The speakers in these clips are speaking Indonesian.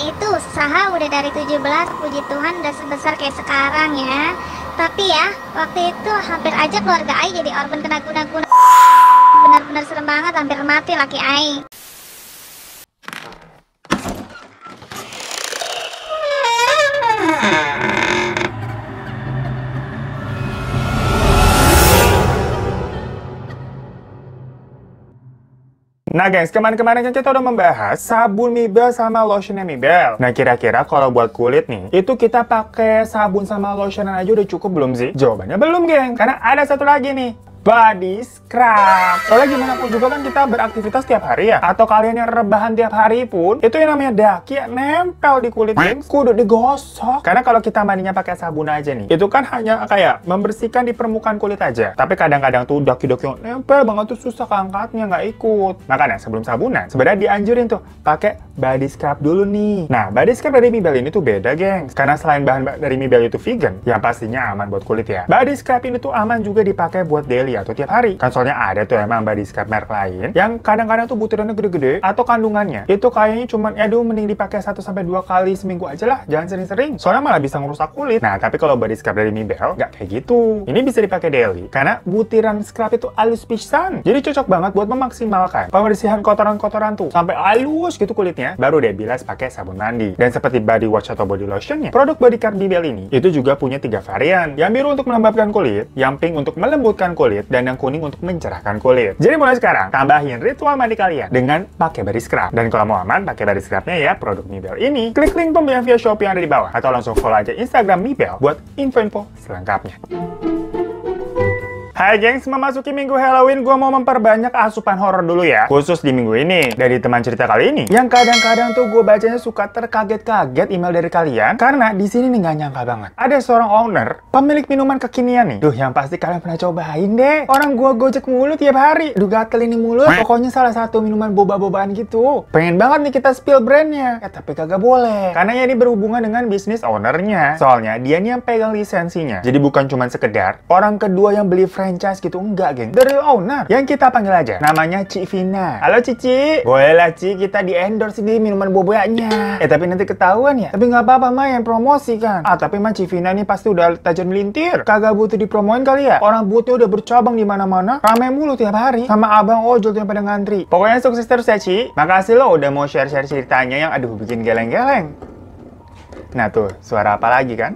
itu usaha udah dari 17, puji Tuhan udah sebesar kayak sekarang ya. Tapi ya, waktu itu hampir aja keluarga Ai jadi orban kena guna-guna. Benar-benar serem banget, hampir mati laki Ai. Nah guys, kemarin-kemarin kan kita udah membahas sabun Mibel sama lotionnya Mibel. Nah kira-kira kalau buat kulit nih, itu kita pakai sabun sama lotion aja udah cukup belum sih? Jawabannya belum geng, karena ada satu lagi nih, body scrub. Soalnya gimana pun juga kan kita beraktivitas tiap hari ya, atau kalian yang rebahan tiap hari pun, itu yang namanya daki ya, nempel di kulit gengs, kudu digosok. Karena kalau kita mandinya pakai sabun aja nih, itu kan hanya kayak membersihkan di permukaan kulit aja. Tapi kadang-kadang tuh daki-daki yang nempel banget tuh susah keangkatnya, nggak ikut. Makanya sebelum sabunan, sebenarnya dianjurin tuh pakai body scrub dulu nih. Nah, body scrub dari Mibel ini tuh beda gengs, karena selain bahan dari Mibel itu vegan, yang pastinya aman buat kulit ya. Body scrub ini tuh aman juga dipakai buat daily atau tiap hari. Kan soalnya ada tuh emang body scrub merek lain yang kadang-kadang tuh butirannya gede-gede atau kandungannya itu kayaknya cuman aduh mending dipakai 1-2 kali seminggu aja lah, jangan sering-sering. Soalnya malah bisa ngerusak kulit. Nah, tapi kalau body scrub dari Mibel nggak kayak gitu. Ini bisa dipakai daily karena butiran scrub itu halus pisan. Jadi cocok banget buat memaksimalkan pembersihan kotoran-kotoran tuh sampai halus gitu kulitnya. Baru deh bilas pakai sabun mandi. Dan seperti body wash atau body lotionnya, produk body scrub Mibel ini itu juga punya 3 varian. Yang biru untuk melembabkan kulit, yang pink untuk melembutkan kulit, dan yang kuning untuk mencerahkan kulit. Jadi mulai sekarang, tambahin ritual mandi kalian dengan pakai body scrub. Dan kalau mau aman, pakai body scrubnya ya produk Mibel ini. Klik link pembelian via Shopee yang ada di bawah. Atau langsung follow aja Instagram Mibel buat info-info selengkapnya. Hai gengs, memasuki minggu Halloween, gue mau memperbanyak asupan horor dulu ya. Khusus di minggu ini, dari teman cerita kali ini, yang kadang-kadang tuh gue bacanya suka terkaget-kaget email dari kalian, karena di sini nih nggak nyangka banget. Ada seorang owner, pemilik minuman kekinian nih. Duh, yang pasti kalian pernah cobain deh. Orang gue gojek mulu tiap hari. Duh, gatel ini mulut. Pokoknya salah satu minuman boba-bobaan gitu. Pengen banget nih kita spill brandnya. Ya, tapi kagak boleh. Karena ya ini berhubungan dengan bisnis ownernya. Soalnya dia nih yang pegang lisensinya. Jadi bukan cuma sekedar orang kedua yang beli franchise gitu, enggak geng, dari owner yang kita panggil aja namanya Ci Vina. Halo Cici, boleh lah Ci, kita di endorse di minuman bobanya. Tapi nanti ketahuan ya. Tapi nggak apa-apa mah yang promosi kan. Tapi mah Ci Vina nih pasti udah tajam melintir, kagak butuh dipromoin kali ya. Orang boothnya udah bercabang di mana-mana, rame mulu tiap hari, sama abang ojol yang pada ngantri. Pokoknya sukses terus ya Ci. Makasih lo udah mau share-share ceritanya yang aduh bikin geleng-geleng. Nah tuh, suara apa lagi kan?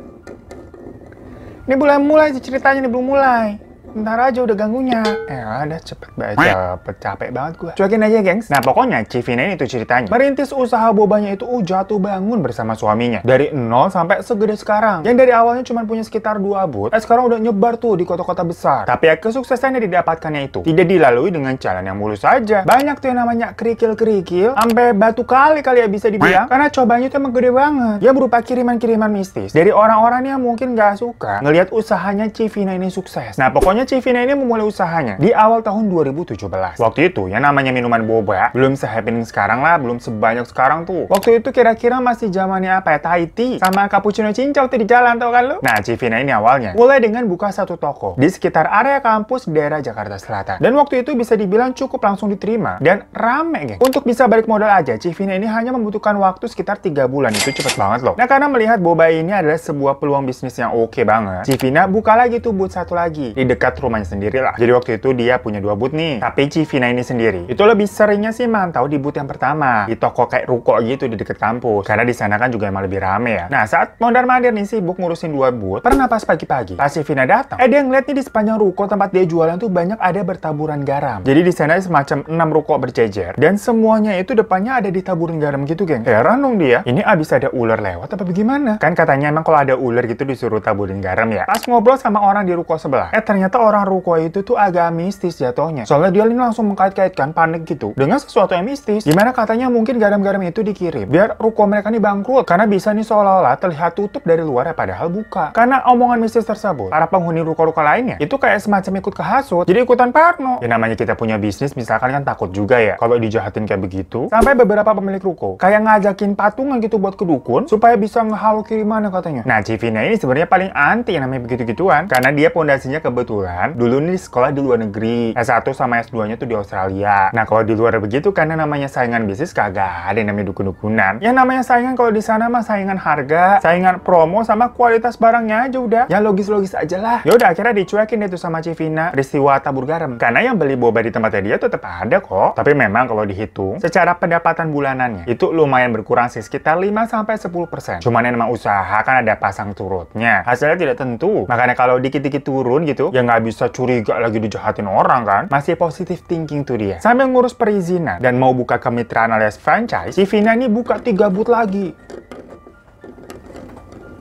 Ini belum mulai ceritanya, nih belum mulai. Bentar aja udah ganggunya. Ada cepet banget. Capek banget gue. Cuekin aja gengs. Nah pokoknya Ci Vina ini tuh ceritanya merintis usaha bobanya itu jatuh bangun bersama suaminya. Dari nol sampai segede sekarang. Yang dari awalnya cuma punya sekitar 2 booth, sekarang udah nyebar tuh di kota-kota besar. Tapi ya kesuksesan yang didapatkannya itu tidak dilalui dengan jalan yang mulus saja. Banyak tuh yang namanya kerikil-kerikil, sampai batu kali ya bisa dibilang. Karena cobanya itu emang gede banget. Ya berupa kiriman-kiriman mistis dari orang-orang yang mungkin gak suka ngelihat usahanya Ci Vina ini sukses. Nah pokoknya Ci Vina ini memulai usahanya di awal tahun 2017. Waktu itu yang namanya minuman boba belum se-happening sekarang lah, belum sebanyak sekarang tuh. Waktu itu kira-kira masih zamannya apa ya, Thai tea sama cappuccino cincau tuh di jalan, tau kan lu? Nah Ci Vina ini awalnya mulai dengan buka satu toko di sekitar area kampus di daerah Jakarta Selatan. Dan waktu itu bisa dibilang cukup langsung diterima dan rame geng. Untuk bisa balik modal aja, Ci Vina ini hanya membutuhkan waktu sekitar 3 bulan. Itu cepet banget loh. Nah karena melihat boba ini adalah sebuah peluang bisnis yang oke banget, Ci Vina buka lagi tuh booth satu lagi di dekat rumahnya sendiri lah. Jadi waktu itu dia punya 2 booth nih. Tapi Ci Vina ini sendiri itu lebih seringnya sih mantau di booth yang pertama, di toko kayak ruko gitu di deket kampus. Karena di sana kan juga emang lebih rame ya. Nah saat mondar-mandir nih sibuk ngurusin 2 booth, pernah pas pagi-pagi pas Ci Vina datang, dia ngeliat nih di sepanjang ruko tempat dia jualan tuh banyak ada bertaburan garam. Jadi di sana semacam 6 ruko berjejer dan semuanya itu depannya ada ditaburin garam gitu geng. Heran dong dia, ini abis ada ular lewat apa bagaimana? Kan katanya emang kalau ada ular gitu disuruh taburin garam ya. Pas ngobrol sama orang di ruko sebelah, ternyata orang ruko itu tuh agak mistis jatuhnya. Soalnya dia ini langsung mengkait-kaitkan panik gitu dengan sesuatu yang mistis. Dimana katanya mungkin garam-garam itu dikirim biar ruko mereka nih bangkrut. Karena bisa nih seolah-olah terlihat tutup dari luar ya padahal buka. Karena omongan mistis tersebut, para penghuni ruko-ruko lainnya itu kayak semacam ikut kehasut. Jadi ikutan parno. Ya namanya kita punya bisnis misalkan kan takut juga ya kalau dijahatin kayak begitu. Sampai beberapa pemilik ruko kayak ngajakin patungan gitu buat ke dukun supaya bisa ngehalu kirimannya katanya. Nah Ci Vina ini sebenarnya paling anti yang namanya begitu-gituan. Karena dia pondasinya kebetulan kebetulan dulu nih sekolah di luar negeri. S1 sama S2-nya tuh di Australia. Nah, kalau di luar begitu karena namanya saingan bisnis kagak ada yang namanya dukun-dukunan. Yang namanya saingan kalau di sana mah saingan harga, saingan promo sama kualitas barangnya aja udah. Ya logis-logis aja lah. Ya udah akhirnya dicuekin deh tuh sama Civina peristiwa tabur garam. Karena yang beli boba di tempatnya dia tetap ada kok. Tapi memang kalau dihitung secara pendapatan bulanannya itu lumayan berkurang sih sekitar 5-10%. Cuman yang memang usaha kan ada pasang surutnya. Hasilnya tidak tentu. Makanya kalau dikit-dikit turun gitu, ya nggak bisa curiga lagi dijahatin orang kan. Masih positive thinking tuh dia. Sambil ngurus perizinan dan mau buka kemitraan alias franchise, Civina ini buka 3 booth lagi.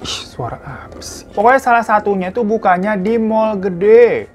Ih, suara apa sih? Pokoknya salah satunya tuh bukanya di mall gede.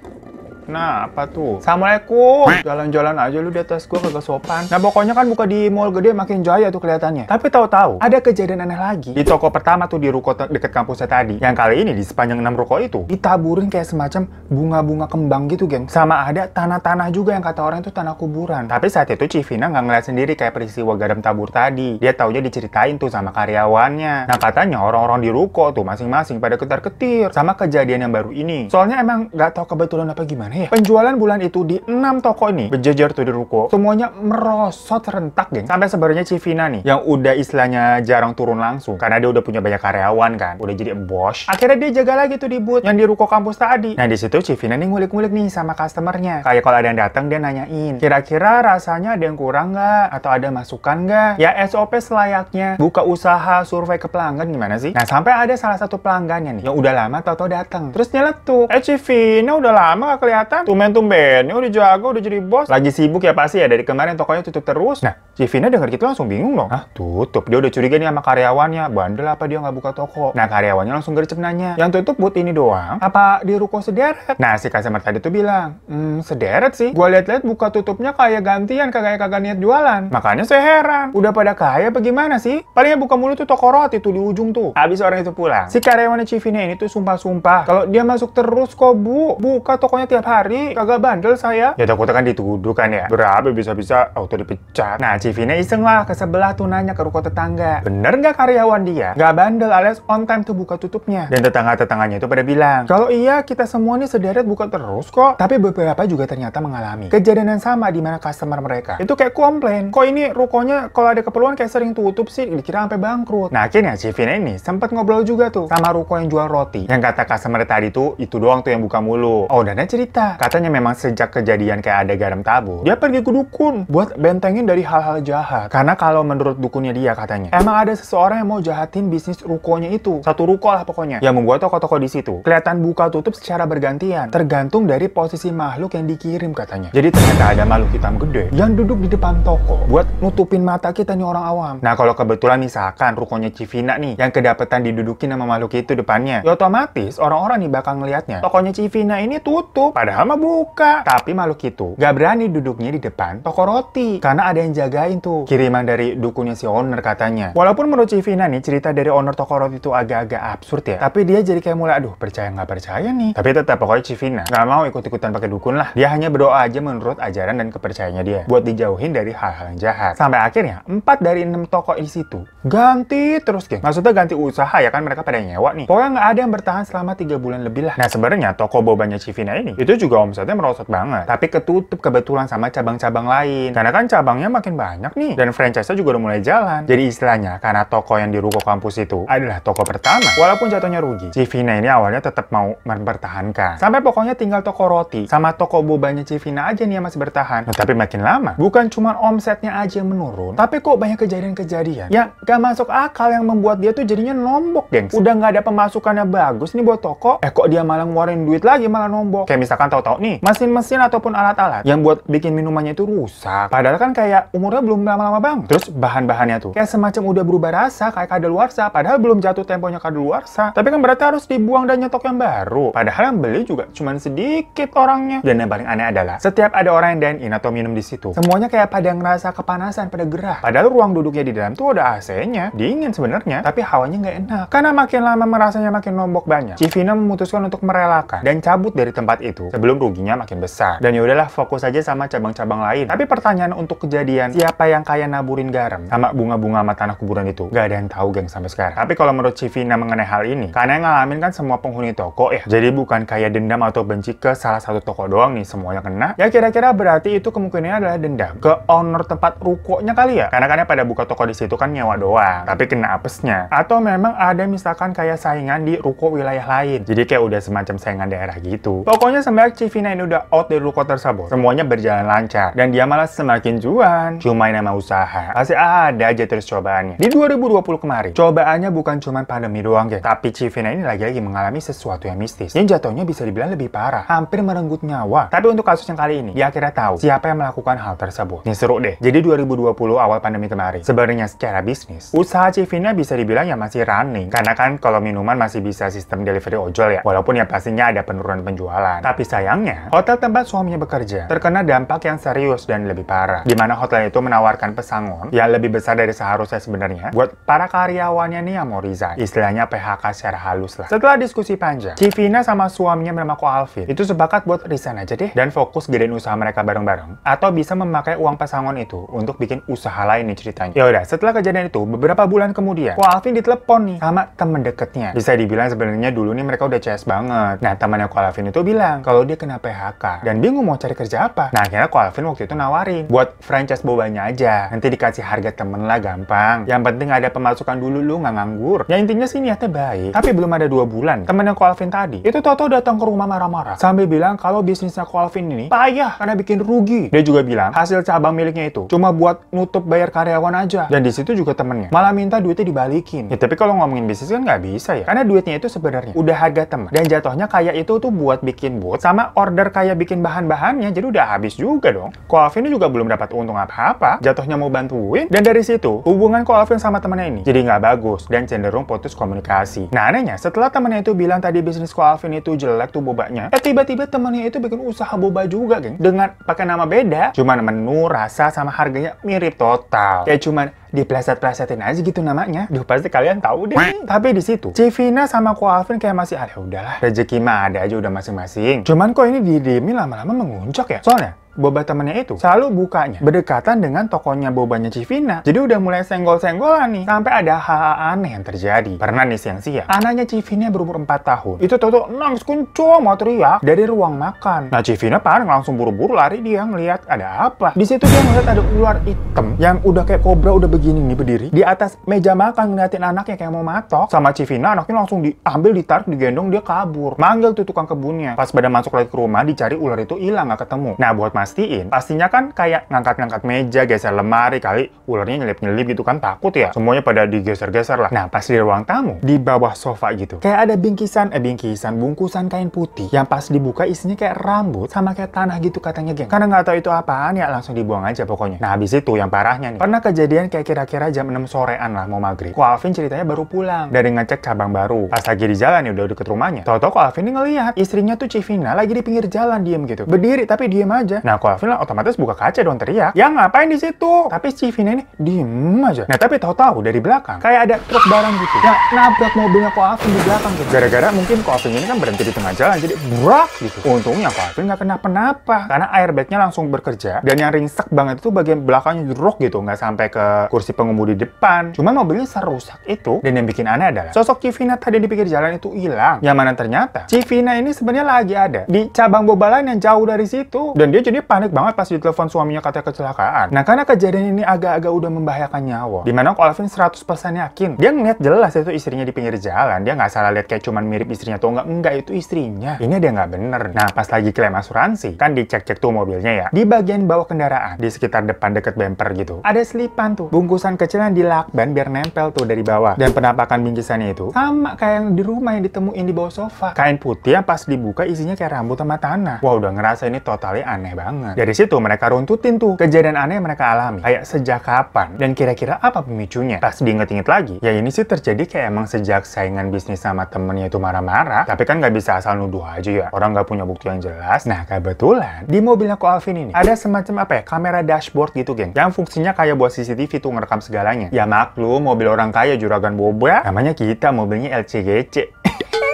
Nah, apa tuh? Assalamualaikum. Jalan-jalan aja lu di atas gua kagak sopan. Nah, pokoknya kan buka di mall gede makin jaya tuh kelihatannya. Tapi tahu-tahu ada kejadian aneh lagi. Di toko pertama tuh di ruko deket kampusnya tadi. Yang kali ini di sepanjang 6 ruko itu ditaburin kayak semacam bunga-bunga kembang gitu, geng. Sama ada tanah-tanah juga yang kata orang itu tanah kuburan. Tapi saat itu Civina nggak ngeliat sendiri kayak peristiwa garam tabur tadi. Dia taunya diceritain tuh sama karyawannya. Nah, katanya orang-orang di ruko tuh masing-masing pada ketar-ketir sama kejadian yang baru ini. Soalnya emang nggak tahu kebetulan apa gimana ya. Penjualan bulan itu di 6 toko ini berjejer tuh di ruko, semuanya merosot serentak, geng. Sampai sebenarnya Civina nih yang udah istilahnya jarang turun langsung karena dia udah punya banyak karyawan kan, udah jadi bos. Akhirnya dia jaga lagi tuh di booth yang di ruko kampus tadi. Nah, di situ Civina nih ngulik-ngulik nih sama customernya. Kayak kalau ada yang datang dia nanyain, kira-kira rasanya ada yang kurang nggak atau ada masukan nggak? Ya SOP selayaknya buka usaha survei ke pelanggan gimana sih? Nah, sampai ada salah satu pelanggannya nih yang udah lama tau-tau datang. Terus nyeletuk, Civina udah lama gak kelihatan. Tumben-tumbennya udah jago, udah jadi bos. Lagi sibuk ya pasti ya, dari kemarin tokonya tutup terus. Nah, Civina denger gitu langsung bingung dong. Ah, tutup. Dia udah curiga nih sama karyawannya. Bandel apa dia nggak buka toko? Nah, karyawannya langsung gercep nanya. Yang tutup booth ini doang? Apa di ruko sederet? Nah, si customer tadi tuh bilang, sederet sih. Gua liat-liat buka tutupnya kayak gantian, kagak niat jualan. Makanya saya heran. Udah pada kaya bagaimana sih? Palingnya buka mulu tuh toko roti tuh di ujung tuh. Habis orang itu pulang, si karyawannya Civina ini tuh sumpah-sumpah kalau dia masuk terus kok, Bu. Buka tokonya tiap hari. Kagak bandel saya. Ya takutnya kan dituduh kan ya. Berapa bisa-bisa auto dipecat. Nah, Civina iseng lah ke sebelah tuh nanya ke ruko tetangga. Bener nggak karyawan dia nggak bandel alias on time tuh buka tutupnya? Dan tetangga-tetangganya itu pada bilang, kalau iya kita semua nih sederet buka terus kok. Tapi beberapa juga ternyata mengalami kejadian yang sama di mana customer mereka itu kayak komplain. Kok ini rukonya kalau ada keperluan kayak sering tutup sih, dikira sampai bangkrut. Nah, akhirnya Civina ini sempat ngobrol juga tuh sama ruko yang jual roti. Yang kata customer tadi tuh itu doang tuh yang buka mulu. Oh, dan dia cerita. Katanya memang sejak kejadian kayak ada garam tabur, dia pergi ke dukun buat bentengin dari hal-hal jahat. Karena kalau menurut dukunnya dia katanya, emang ada seseorang yang mau jahatin bisnis rukonya itu. Satu ruko lah pokoknya. Yang membuat toko-toko di situ kelihatan buka tutup secara bergantian, tergantung dari posisi makhluk yang dikirim katanya. Jadi ternyata ada makhluk hitam gede yang duduk di depan toko buat nutupin mata kita nih orang awam. Nah, kalau kebetulan misalkan rukonya Civina nih yang kedapetan didudukin sama makhluk itu depannya, ya otomatis orang-orang nih bakal ngelihatnya tokonya Civina ini tutup, padahal mah buka. Tapi makhluk itu gak berani duduknya di depan toko roti karena ada yang jagain tuh kiriman dari dukunnya si owner katanya. Walaupun menurut Civina nih cerita dari owner toko roti itu agak-agak absurd ya, tapi dia jadi kayak mulai aduh percaya nggak percaya nih. Tapi tetap pokoknya Civina nggak mau ikut-ikutan pakai dukun lah. Dia hanya berdoa aja menurut ajaran dan kepercayaannya dia buat dijauhin dari hal-hal yang jahat. Sampai akhirnya 4 dari 6 toko di situ ganti terus, geng. Maksudnya ganti usaha ya kan, mereka pada nyewa nih. Pokoknya nggak ada yang bertahan selama 3 bulan lebih lah. Nah, sebenarnya toko bobanya Civina ini itu juga omsetnya merosot banget, tapi ketutup kebetulan sama cabang-cabang lain karena kan cabangnya makin banyak nih dan franchise-nya juga udah mulai jalan. Jadi istilahnya karena toko yang di ruko kampus itu adalah toko pertama, walaupun jatuhnya rugi, Civina ini awalnya tetap mau mempertahankan sampai pokoknya tinggal toko roti sama toko bobanya Civina aja nih yang masih bertahan. Nah, tapi makin lama bukan cuma omsetnya aja yang menurun, tapi kok banyak kejadian-kejadian yang gak masuk akal yang membuat dia tuh jadinya nombok, gengs. Udah nggak ada pemasukannya bagus nih buat toko, kok dia malah ngeluarin duit lagi malah nombok. Kayak misalkan tahu-tahu nih mesin-mesin ataupun alat-alat yang buat bikin minumannya itu rusak, padahal kan kayak umurnya belum lama-lama bang. Terus bahan-bahannya tuh kayak semacam udah berubah rasa kayak kadaluarsa, padahal belum jatuh temponya kadaluarsa, tapi kan berarti harus dibuang dan nyetok yang baru, padahal yang beli juga cuma sedikit orangnya. Dan yang paling aneh adalah setiap ada orang yang dine in atau minum di situ, semuanya kayak pada ngerasa kepanasan, pada gerah, padahal ruang duduknya di dalam tuh ada AC-nya, dingin sebenarnya, tapi hawanya nggak enak. Karena makin lama merasanya makin nombok banyak, Civina memutuskan untuk merelakan dan cabut dari tempat itu sebelum ruginya makin besar. Dan yaudahlah, fokus aja sama cabang-cabang lain. Tapi pertanyaan untuk kejadian siapa yang kaya naburin garam sama bunga-bunga sama tanah kuburan itu, gak ada yang tahu geng sampai sekarang. Tapi kalau menurut Civina mengenai hal ini, karena yang ngalamin kan semua penghuni toko ya, jadi bukan kayak dendam atau benci ke salah satu toko doang nih semuanya kena. Ya kira-kira berarti itu kemungkinannya adalah dendam ke owner tempat rukonya kali ya, karena pada buka toko di situ kan nyewa doang, tapi kena apesnya. Atau memang ada misalkan kayak saingan di ruko wilayah lain, jadi kayak udah semacam saingan daerah gitu. Pokoknya semenjak Civina ini udah out dari ruko tersebut, semuanya berjalan lancar dan dia malah semakin cuan. Cuma nama usaha pasti ada aja terus cobaannya. Di 2020 kemarin, cobaannya bukan cuma pandemi doang ya, tapi Civina ini lagi-lagi mengalami sesuatu yang mistis yang jatuhnya bisa dibilang lebih parah, hampir merenggut nyawa. Tapi untuk kasus yang kali ini, dia akhirnya tahu siapa yang melakukan hal tersebut. Ini seru deh. Jadi 2020 awal pandemi kemarin, sebenarnya secara bisnis, usaha Civina bisa dibilang ya masih running. Karena kan kalau minuman masih bisa sistem delivery ojol ya, walaupun ya pastinya ada penurunan penjualan. Tapi sayangnya, hotel tempat suaminya bekerja terkena dampak yang serius dan lebih parah. Di mana hotel itu menawarkan pesangon yang lebih besar dari seharusnya sebenarnya buat para karyawannya nih yang mau resign. Istilahnya PHK secara halus lah. Setelah diskusi panjang, Civina sama suaminya bernama Ko Alvin itu sepakat buat resign aja deh dan fokus gedein usaha mereka bareng-bareng, atau bisa memakai uang pesangon itu untuk bikin usaha lain nih ceritanya. Ya udah, setelah kejadian itu beberapa bulan kemudian, Ko Alvin ditelepon nih sama temen deketnya. Bisa dibilang sebenarnya dulu nih mereka udah CS banget. Nah, temannya Ko Alvin itu bilang kalau dia kena PHK dan bingung mau cari kerja apa. Nah, akhirnya Ko Alvin waktu itu nawarin buat franchise bobanya aja. Nanti dikasih harga temen lah, gampang. Yang penting ada pemasukan dulu, lu nggak nganggur. Ya intinya sih niatnya baik. Tapi belum ada 2 bulan, temennya Ko Alvin tadi itu tau-tau datang ke rumah marah-marah sambil bilang kalau bisnisnya Ko Alvin ini payah karena bikin rugi. Dia juga bilang hasil cabang miliknya itu cuma buat nutup bayar karyawan aja. Dan di situ juga temennya malah minta duitnya dibalikin. Ya tapi kalau ngomongin bisnis kan nggak bisa ya, karena duitnya itu sebenarnya udah harga temen dan jatuhnya kayak itu tuh buat bikin booth sama order kayak bikin bahan-bahannya, jadi udah habis juga dong. Ko Alvin ini juga belum dapat untung apa-apa, jatuhnya mau bantuin. Dan dari situ hubungan Ko Alvin sama temennya ini jadi nggak bagus dan cenderung putus komunikasi. Nah anehnya setelah temennya itu bilang tadi bisnis Ko Alvin itu jelek tuh bobanya, tiba-tiba temennya itu bikin usaha boba juga geng, dengan pakai nama beda, cuman menu, rasa sama harganya mirip total, kayak cuman dipleset-plesetin aja gitu namanya. Duh, pasti kalian tahu deh. Tapi di situ Civina sama Ko Alvin kayak masih udahlah, rezeki mah ada aja udah masing-masing. Cuman kok ini didiemin lama-lama menguncak ya. Soalnya boba temennya itu selalu bukanya berdekatan dengan tokonya bobanya Civina. Jadi udah mulai senggol-senggolan nih. Sampai ada hal aneh yang terjadi. Pernah nih siang-siang, anaknya Civina berumur 4 tahun. Itu tau-tau nangis kencang mau teriak dari ruang makan. Nah Civina panik langsung buru-buru lari dia ngeliat ada apa. Di situ dia ngeliat ada ular hitam yang udah kayak kobra udah begini nih berdiri di atas meja makan ngeliatin anaknya kayak mau matok. Sama Civina anaknya langsung diambil, ditarik, digendong, dia kabur. Manggil tuh tukang kebunnya. Pas pada masuk lagi ke rumah dicari ular itu hilang nggak ketemu. Nah buat pastiin, pastinya kan kayak ngangkat-ngangkat meja, geser lemari, kali ularnya nyelip-nyelip gitu kan, takut ya. Semuanya pada digeser-geser lah. Nah, pas di ruang tamu, di bawah sofa gitu, kayak ada bungkusan kain putih yang pas dibuka isinya kayak rambut sama kayak tanah gitu katanya geng. Karena nggak tahu itu apaan ya langsung dibuang aja pokoknya. Nah, habis itu yang parahnya nih, pernah kejadian kayak kira-kira jam 6 sorean lah mau maghrib. Ko Alvin ceritanya baru pulang dari ngecek cabang baru. Pas lagi di jalan ya udah deket rumahnya. Tahu-tahu Ko Alvin ini ngelihat istrinya tuh Civina lagi di pinggir jalan diem gitu. Berdiri tapi diem aja. Nah, Ko Alvin otomatis buka kaca dong, teriak, "Ya ngapain di situ?" Tapi Civina ini diem aja. Nah tapi tahu-tahu dari belakang kayak ada truk barang gitu yang nabrak mobilnya Ko Alvin di belakang gitu. Gara-gara mungkin Ko Alvin ini kan berhenti di tengah jalan jadi brak gitu. Untungnya Ko Alvin nggak kenapa-napa karena airbagnya langsung bekerja dan yang ringsek banget itu bagian belakangnya jeruk gitu, nggak sampai ke kursi pengemudi depan. Cuman mobilnya serusak itu. Dan yang bikin aneh adalah sosok Civina tadi di pinggir jalan itu hilang. Yang mana ternyata Civina ini sebenarnya lagi ada di cabang boba lain yang jauh dari situ dan dia jadi panik banget pas ditelepon suaminya katanya kecelakaan. Nah karena kejadian ini agak-agak udah membahayakan nyawa, dimana Ko Alvin 100% yakin dia ngeliat jelas itu istrinya di pinggir jalan. Dia nggak salah lihat kayak cuman mirip istrinya tuh, enggak itu istrinya. Ini dia nggak bener. Nah pas lagi klaim asuransi kan dicek-cek tuh mobilnya ya, di bagian bawah kendaraan di sekitar depan deket bumper gitu ada selipan tuh bungkusan kecil yang dilakban biar nempel tuh dari bawah. Dan penampakan bingkisannya itu sama kayak yang di rumah yang ditemuin di bawah sofa, kain putih yang pas dibuka isinya kayak rambut sama tanah. Wah udah ngerasa ini totalnya aneh banget. Dari situ mereka runtutin tuh kejadian aneh yang mereka alami, kayak sejak kapan dan kira-kira apa pemicunya. Pas diinget-inget lagi, ya ini sih terjadi kayak emang sejak saingan bisnis sama temennya itu marah-marah. Tapi kan nggak bisa asal nuduh aja ya, orang nggak punya bukti yang jelas. Nah kebetulan di mobilnya Ko Alvin ini ada semacam apa ya, kamera dashboard gitu geng, yang fungsinya kayak buat CCTV tuh ngerekam segalanya. Ya maklum mobil orang kaya juragan boba, namanya kita mobilnya LCGC.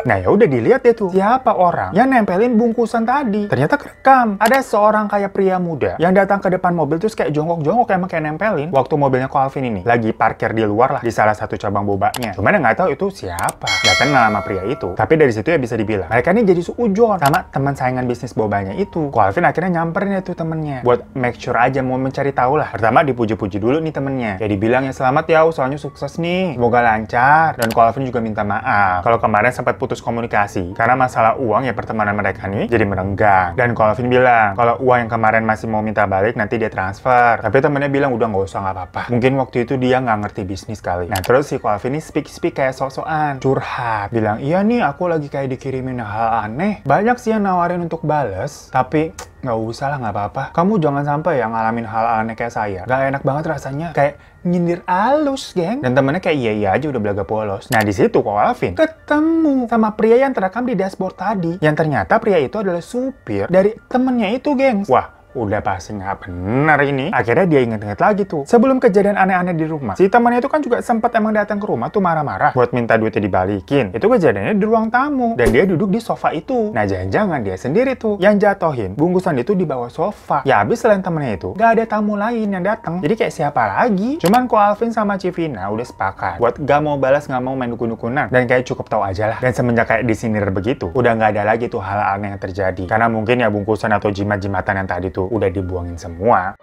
Nah ya udah dilihat deh tuh, siapa orang yang nempelin bungkusan tadi. Ternyata kerekam. Ada seorang kayak pria muda yang datang ke depan mobil terus kayak jongkok-jongkok emang kayak nempelin. Waktu mobilnya Ko Alvin ini lagi parkir di luar lah, di salah satu cabang bobanya. Cuman nggak tahu itu siapa. Nggak kenal sama pria itu. Tapi dari situ ya bisa dibilang, mereka ini jadi suujon sama teman saingan bisnis bobanya itu. Ko Alvin akhirnya nyamperin itu temennya. Buat make sure aja, mau mencari tahu lah. Pertama dipuji-puji dulu nih temennya. Ya dibilang ya selamat ya, usahanya sukses nih. Semoga lancar. Dan Ko Alvin juga minta maaf kalau kemarin sempat putus komunikasi. Karena masalah uang ya pertemanan mereka nih jadi merenggang. Dan Ko Alvin bilang, kalau uang yang kemarin masih mau minta balik nanti dia transfer. Tapi temennya bilang udah nggak usah, nggak apa-apa. Mungkin waktu itu dia nggak ngerti bisnis kali. Nah terus si Ko Alvin ini speak kayak sok-sokan. Curhat. Bilang, iya nih aku lagi kayak dikirimin hal aneh. Banyak sih yang nawarin untuk bales. Tapi nggak usah lah, nggak apa-apa. Kamu jangan sampai yang ngalamin hal aneh kayak saya. Gak enak banget rasanya. Kayak nyindir halus, geng. Dan temennya kayak iya aja udah belaga polos. Nah di situ Ko Alvin ketemu sama pria yang terekam di dashboard tadi. Yang ternyata pria itu adalah supir dari temennya itu, geng. Wah, udah pasti nggak bener ini. Akhirnya dia inget-inget lagi tuh. Sebelum kejadian aneh-aneh di rumah, si temannya itu kan juga sempat emang datang ke rumah tuh marah-marah buat minta duitnya dibalikin. Itu kejadiannya di ruang tamu. Dan dia duduk di sofa itu. Nah jangan-jangan dia sendiri tuh yang jatohin bungkusan itu di bawah sofa. Ya habis selain temennya itu, nggak ada tamu lain yang datang. Jadi kayak siapa lagi? Cuman Ko Alvin sama Civina udah sepakat buat gak mau balas, gak mau main dukun-dukunan. Dan kayak cukup tahu aja lah. Dan semenjak kayak disindir begitu, udah nggak ada lagi tuh hal aneh yang terjadi. Karena mungkin ya bungkusan atau jimat-jimatan yang tadi tuh udah dibuangin semua.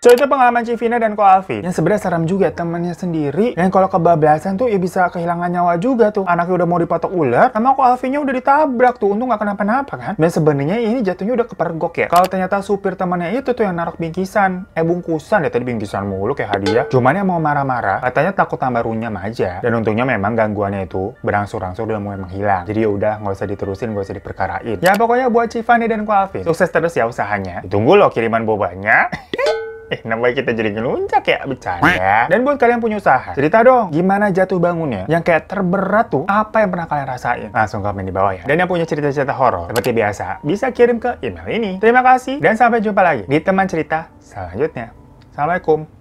So itu pengalaman Civina dan Ko Alvin yang sebenarnya serem juga temennya sendiri. Yang kalau kebablasan tuh ya bisa kehilangan nyawa juga tuh. Anaknya udah mau dipatok ular sama Ko Alvinnya udah ditabrak tuh. Untung gak kenapa-napa kan. Dan sebenarnya ini jatuhnya udah kepergok ya. Kalau ternyata supir temannya itu tuh yang naruh bingkisan. Bungkusan ya, tadi bingkisan mulu kayak hadiah. Cuman yang mau marah-marah katanya takut tambah runyam aja. Dan untungnya memang gangguannya itu berangsur-angsur udah mulai menghilang. Jadi udah nggak usah diterusin, nggak usah diperkarain. Ya pokoknya buat Civani dan Ko Alvin, sukses terus ya usahanya. Ditunggu loh kiriman bobanya. Namanya kita jadi ngeluncak ya, bercanda. Dan buat kalian punya usaha, cerita dong gimana jatuh bangunnya yang kayak terberat tuh, apa yang pernah kalian rasain? Langsung komen di bawah ya. Dan yang punya cerita-cerita horor seperti biasa bisa kirim ke email ini. Terima kasih dan sampai jumpa lagi di teman cerita selanjutnya. Assalamualaikum.